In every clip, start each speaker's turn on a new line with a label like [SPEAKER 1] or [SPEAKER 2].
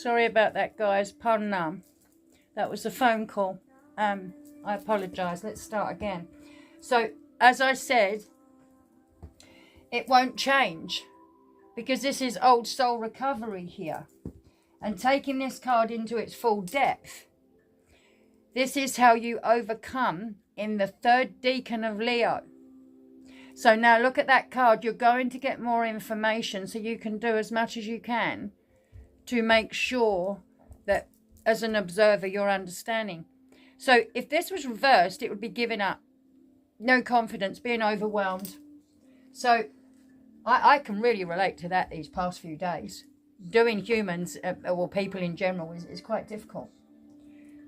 [SPEAKER 1] Sorry about that, guys. Pardon. That was a phone call. I apologise. Let's start again. So, as I said, it won't change because this is old soul recovery here. And taking this card into its full depth, this is how you overcome in the third decan of Leo. So now look at that card. You're going to get more information so you can do as much as you can to make sure that as an observer you're understanding. So if this was reversed, it would be giving up, no confidence, being overwhelmed. So I can really relate to that these past few days. Doing humans or people in general is quite difficult.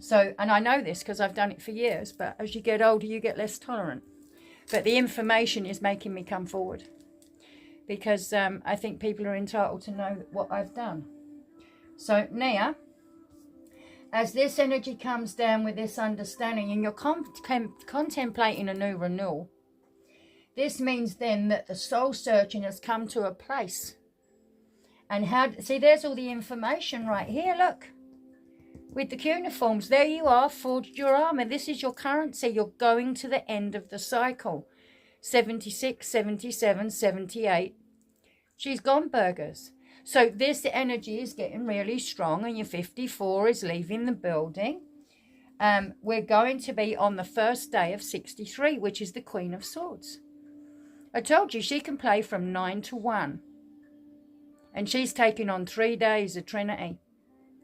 [SPEAKER 1] So, and I know this because I've done it for years, but as you get older, you get less tolerant. But the information is making me come forward because I think people are entitled to know what I've done. So Nia, as this energy comes down with this understanding and you're contemplating a new renewal, this means then that the soul searching has come to a place. And how, see, there's all the information right here, look. With the cuneiforms, there you are, forged your armor. This is your currency. You're going to the end of the cycle. 76, 77, 78. She's gone, burgers. So this energy is getting really strong and your 54 is leaving the building. We're going to be on the first day of 63, which is the Queen of Swords. I told you she can play from 9 to 1. And she's taking on 3 days of Trinity.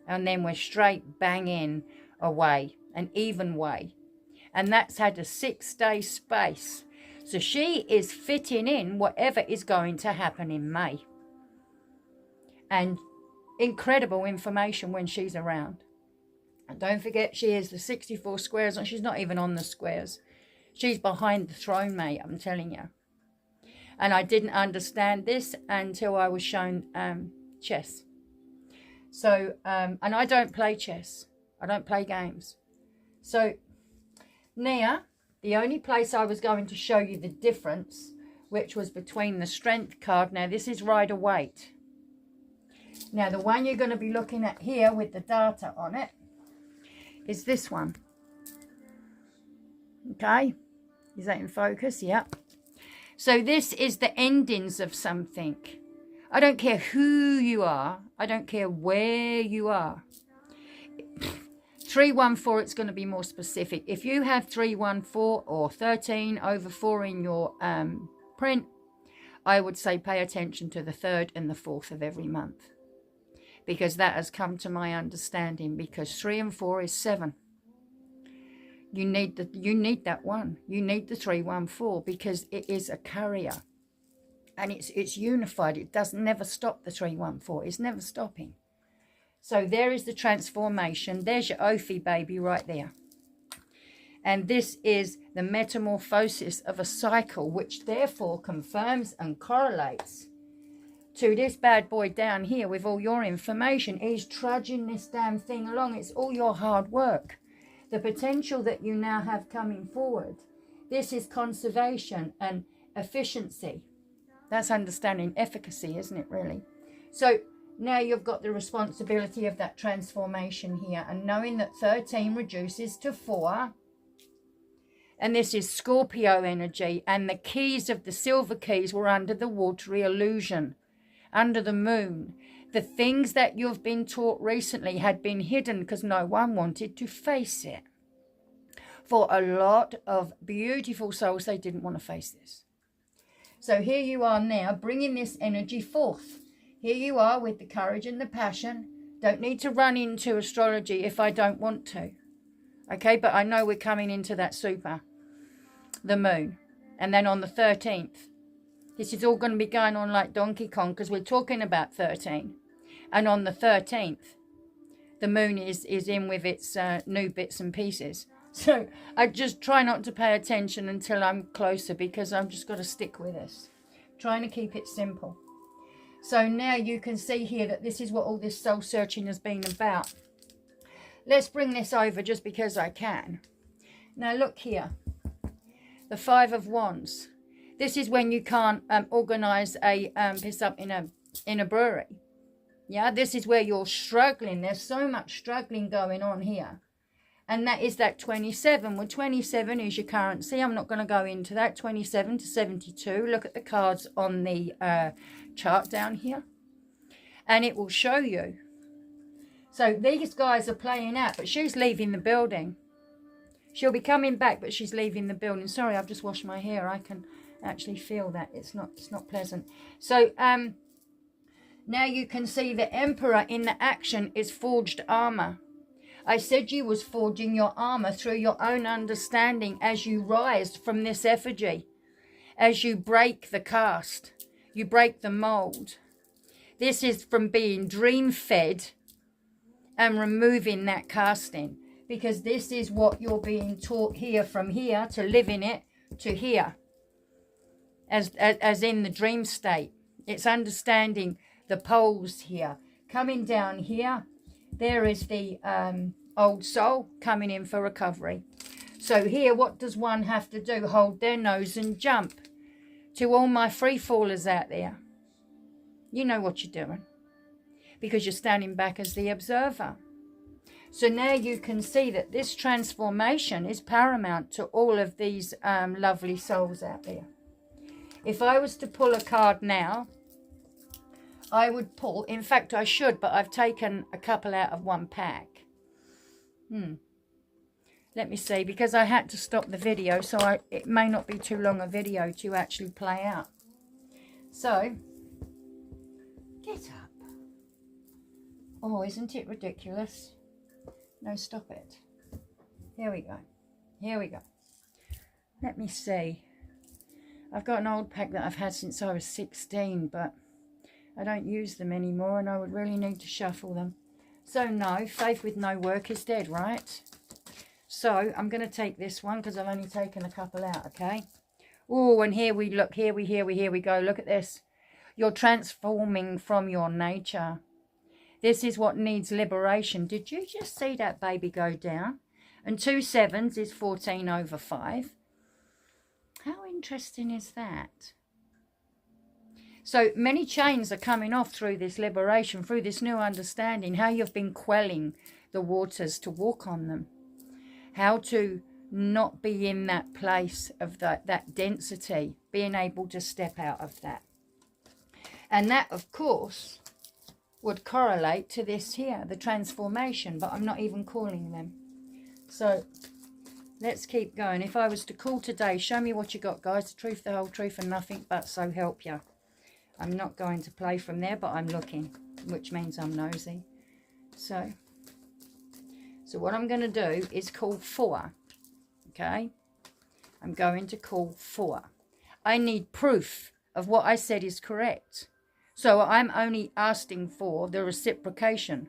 [SPEAKER 1] And then we're straight banging away, an even way. And that's had a 6-day space. So she is fitting in whatever is going to happen in May. And incredible information when she's around. And don't forget, she is the 64 squares, and she's not even on the squares. She's behind the throne, mate, I'm telling you. And I didn't understand this until I was shown chess. So, and I don't play chess. I don't play games. So, Nia, the only place I was going to show you the difference, which was between the strength card. Now, this is Rider-Waite. Now, the one you're going to be looking at here with the data on it is this one. Okay. Is that in focus? Yep. So this is the endings of something. I don't care who you are. I don't care where you are. 314, it's going to be more specific. If you have 314 or 13 over 4 in your print, I would say pay attention to the 3rd and the 4th of every month. Because that has come to my understanding. Because 3 and 4 is 7. You need that one. You need the 314 because it is a carrier. And it's unified. It does never stop, the 314. It's never stopping. So there is the transformation. There's your Ophi baby right there. And this is the metamorphosis of a cycle, which therefore confirms and correlates to this bad boy down here with all your information. He's trudging this damn thing along. It's all your hard work. The potential that you now have coming forward. This is conservation and efficiency. That's understanding efficacy, isn't it, really? So now you've got the responsibility of that transformation here. And knowing that 13 reduces to 4. And this is Scorpio energy. And the keys of the silver keys were under the watery illusion. Under the moon. The things that you've been taught recently had been hidden because no one wanted to face it. For a lot of beautiful souls, they didn't want to face this. So here you are now, bringing this energy forth. Here you are with the courage and the passion. Don't need to run into astrology if I don't want to. Okay, but I know we're coming into that super, the moon. And then on the 13th, this is all going to be going on like Donkey Kong because we're talking about 13. And on the 13th, the moon is in with its new bits and pieces. So I just try not to pay attention until I'm closer because I've just got to stick with this. Trying to keep it simple. So now you can see here that this is what all this soul searching has been about. Let's bring this over just because I can. Now look here. The 5 of Wands. This is when you can't organise a piss up in a brewery. Yeah, this is where you're struggling. There's so much struggling going on here. And that is that 27. Well, 27 is your currency. I'm not going to go into that. 27 to 72. Look at the cards on the chart down here. And it will show you. So these guys are playing out, but she's leaving the building. She'll be coming back, but she's leaving the building. Sorry, I've just washed my hair. I can actually feel that. It's not pleasant. So, now you can see the Emperor in the action is forged armor. I said you was forging your armor through your own understanding as you rise from this effigy. As you break the cast, you break the mold. This is from being dream-fed and removing that casting. Because this is what you're being taught here, from here to live in it to here. As in the dream state. It's understanding the poles here. Coming down here, there is the old soul coming in for recovery. So here, what does one have to do? Hold their nose and jump. To all my free fallers out there, you know what you're doing. Because you're standing back as the observer. So now you can see that this transformation is paramount to all of these lovely souls out there. If I was to pull a card now, I would pull, in fact I should, but I've taken a couple out of one pack. Let me see, because I had to stop the video, so it may not be too long a video to actually play out. So, get up. Oh, isn't it ridiculous? No, stop it. Here we go. Here we go. Let me see. I've got an old pack that I've had since I was 16, but I don't use them anymore, and I would really need to shuffle them. So no, faith with no work is dead, right? So I'm going to take this one because I've only taken a couple out, okay? Oh, and here we look, here we go. Look at this. You're transforming from your nature. This is what needs liberation. Did you just see that baby go down? And 2 sevens is 14/5. How interesting is that? So many chains are coming off through this liberation, through this new understanding, how you've been quelling the waters to walk on them. How to not be in that place of that density, being able to step out of that. And that, of course, would correlate to this here, the transformation, but I'm not even calling them. So let's keep going. If I was to call today, show me what you got, guys. The truth, the whole truth, and nothing but so help you. I'm not going to play from there, but I'm looking, which means I'm nosy. So what I'm going to do is call 4. Okay? I'm going to call 4. I need proof of what I said is correct. So I'm only asking for the reciprocation.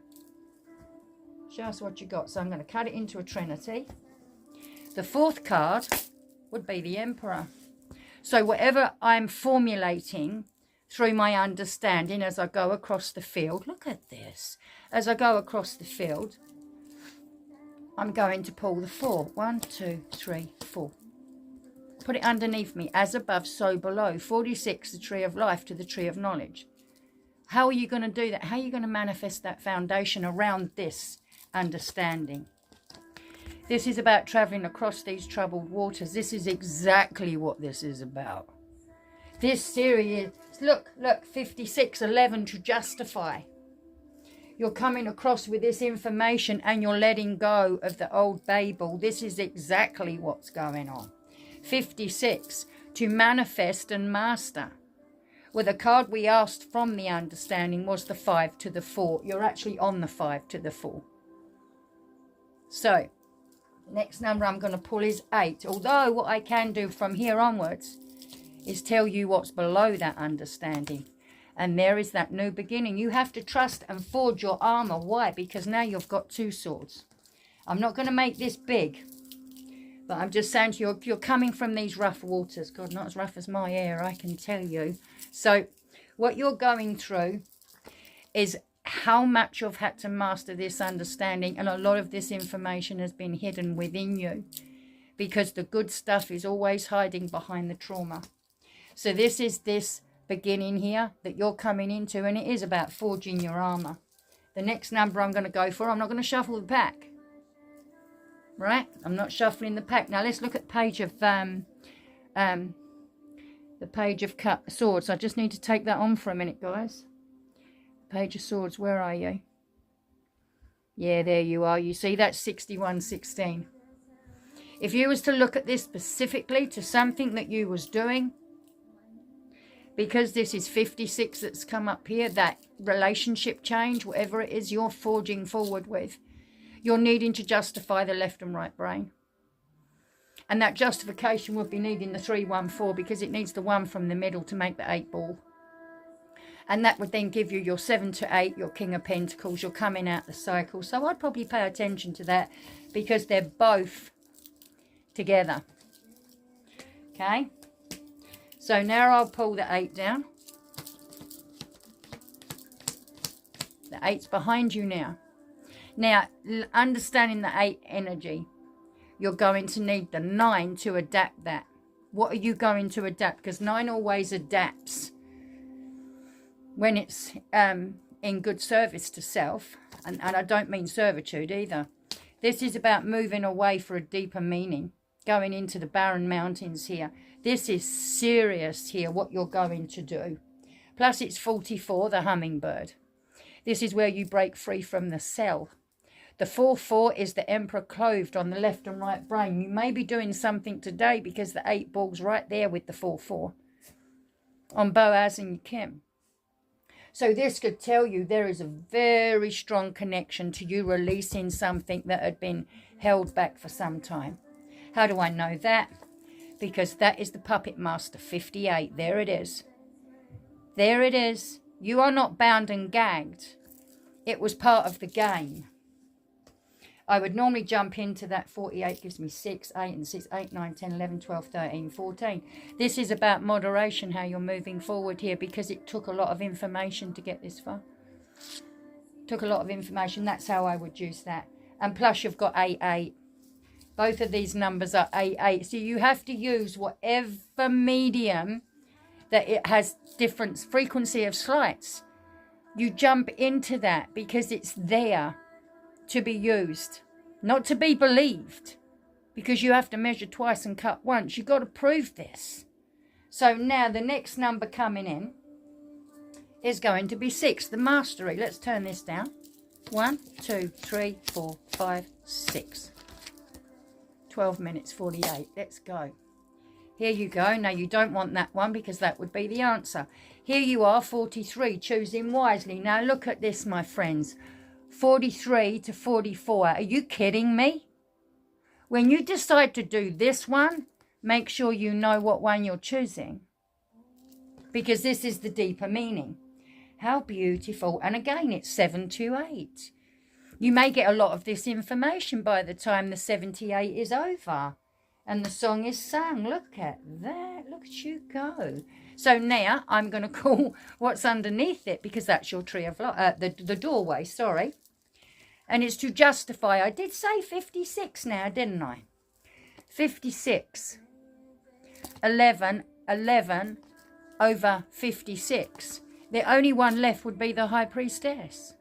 [SPEAKER 1] Show us what you got. So I'm going to cut it into a trinity. The 4th card would be the Emperor. So whatever I'm formulating through my understanding as I go across the field, look at this. As I go across the field, I'm going to pull the 4. 1, 2, 3, 4. Put it underneath me. As above, so below. 46, the tree of life to the tree of knowledge. How are you going to do that? How are you going to manifest that foundation around this understanding? This is about traveling across these troubled waters. This is exactly what this is about. This series, look, 56:11 to justify. You're coming across with this information and you're letting go of the old Babel. This is exactly what's going on. 56, to manifest and master. Well, the card we asked from the understanding was the 5 to the 4. You're actually on the 5 to the 4. So, next number I'm going to pull is 8. Although what I can do from here onwards is tell you what's below that understanding. And there is that new beginning. You have to trust and forge your armor. Why? Because now you've got 2 swords. I'm not going to make this big. But I'm just saying to you, you're coming from these rough waters. God, not as rough as my hair, I can tell you. So what you're going through is how much you've had to master this understanding. And a lot of this information has been hidden within you. Because the good stuff is always hiding behind the trauma. So this is this beginning here that you're coming into, and it is about forging your armour. The next number I'm going to go for, I'm not going to shuffle the pack. Right? I'm not shuffling the pack. Now let's look at page of the page of swords. I just need to take that on for a minute, guys. Page of swords, where are you? Yeah, there you are. You see, that's 6116. If you was to look at this specifically to something that you was doing, because this is 56 that's come up here, that relationship change, whatever it is you're forging forward with, you're needing to justify the left and right brain. And that justification would be needing the 314, because it needs the 1 from the middle to make the 8 ball. And that would then give you your 7 to 8, your King of Pentacles. You're coming out the cycle. So I'd probably pay attention to that, because they're both together. Okay. So now I'll pull the 8 down. The 8's behind you now. Now, understanding the 8 energy, you're going to need the 9 to adapt that. What are you going to adapt? Because 9 always adapts when it's in good service to self. And I don't mean servitude either. This is about moving away for a deeper meaning. Going into the barren mountains here. This is serious here, what you're going to do. Plus it's 44, the hummingbird. This is where you break free from the cell. The 4-4 is the Emperor clothed on the left and right brain. You may be doing something today because the 8 ball's right there with the 4-4 on Boaz and Kim. So this could tell you there is a very strong connection to you releasing something that had been held back for some time. How do I know that? Because that is the Puppet Master 58. There it is. There it is. You are not bound and gagged. It was part of the game. I would normally jump into that 48, gives me 6, 8 and 6, 8, 9, 10, 11, 12, 13, 14. This is about moderation, how you're moving forward here, because it took a lot of information to get this far. Took a lot of information. That's how I would use that. And plus you've got 8, 8. Both of these numbers are 8, 8. So you have to use whatever medium that it has different frequency of slights. You jump into that because it's there to be used, not to be believed, because you have to measure twice and cut once. You've got to prove this. So now the next number coming in is going to be 6, the mastery. Let's turn this down. 1, 2, 3, 4, 5, 6. 12 minutes 48. Let's go. Here you go. Now you don't want that one because that would be the answer. Here you are, 43, choosing wisely. Now look at this, my friends. 43 to 44. Are you kidding me? When you decide to do this one, make sure you know what one you're choosing, because this is the deeper meaning. How beautiful. And again, it's 7 to 8. You may get a lot of this information by the time the 78 is over and the song is sung. Look at that. Look at you go. So now I'm going to call what's underneath it, because that's your tree of life, the doorway, sorry. And it's to justify. I did say 56 now, didn't I? 56. 11 over 56. The only one left would be the High Priestess.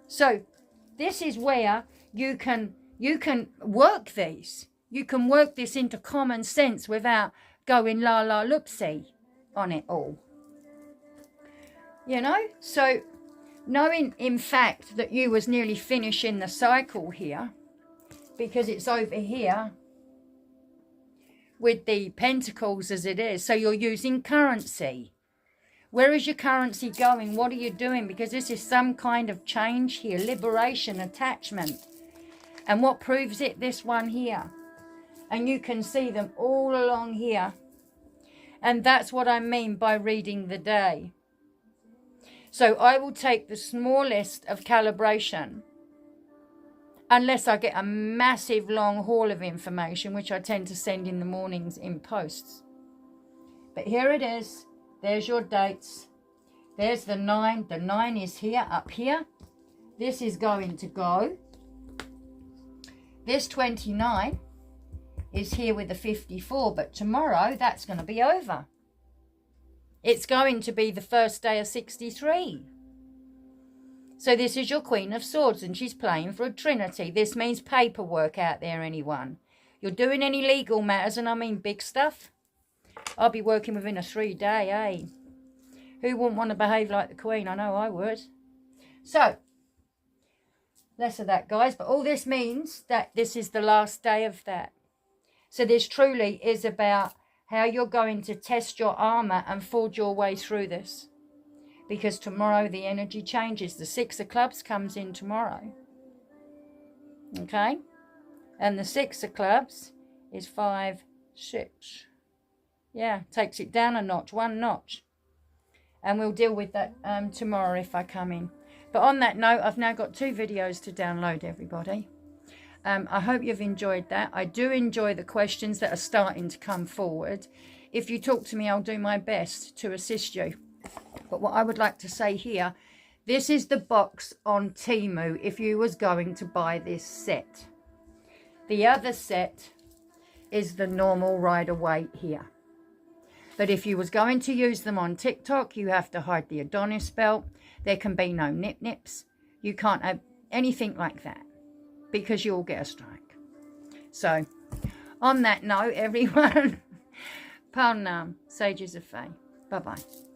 [SPEAKER 1] So this is where you can work these. You can work this into common sense without going la la loopsy on it all. You know? So knowing in fact that you was nearly finishing the cycle here, because it's over here with the pentacles as it is. So you're using currency. Where is your currency going? What are you doing? Because this is some kind of change here. Liberation, attachment. And what proves it? This one here. And you can see them all along here. And that's what I mean by reading the day. So I will take the smallest of calibration, unless I get a massive long haul of information, which I tend to send in the mornings in posts. But here it is. There's your dates. There's the 9. The 9 is here, up here. This is going to go. This 29 is here with the 54, but tomorrow that's going to be over. It's going to be the first day of 63. So this is your Queen of Swords, and she's playing for a Trinity. This means paperwork out there, anyone. You're doing any legal matters, and I mean big stuff. I'll be working within a 3-day, eh? Who wouldn't want to behave like the Queen? I know I would. So, less of that, guys. But all this means that this is the last day of that. So this truly is about how you're going to test your armour and forge your way through this. Because tomorrow the energy changes. The 6 of Clubs comes in tomorrow. Okay? And the 6 of Clubs is 5, 6. Yeah, takes it down a notch, 1 notch. And we'll deal with that tomorrow if I come in. But on that note, I've now got 2 videos to download, everybody. I hope you've enjoyed that. I do enjoy the questions that are starting to come forward. If you talk to me, I'll do my best to assist you. But what I would like to say here, this is the box on Temu if you was going to buy this set. The other set is the normal Rider-Waite here. But if you was going to use them on TikTok, you have to hide the Adonis belt. There can be no nip-nips. You can't have anything like that because you'll get a strike. So, on that note, everyone, Parnam, Sages of Fae. Bye-bye.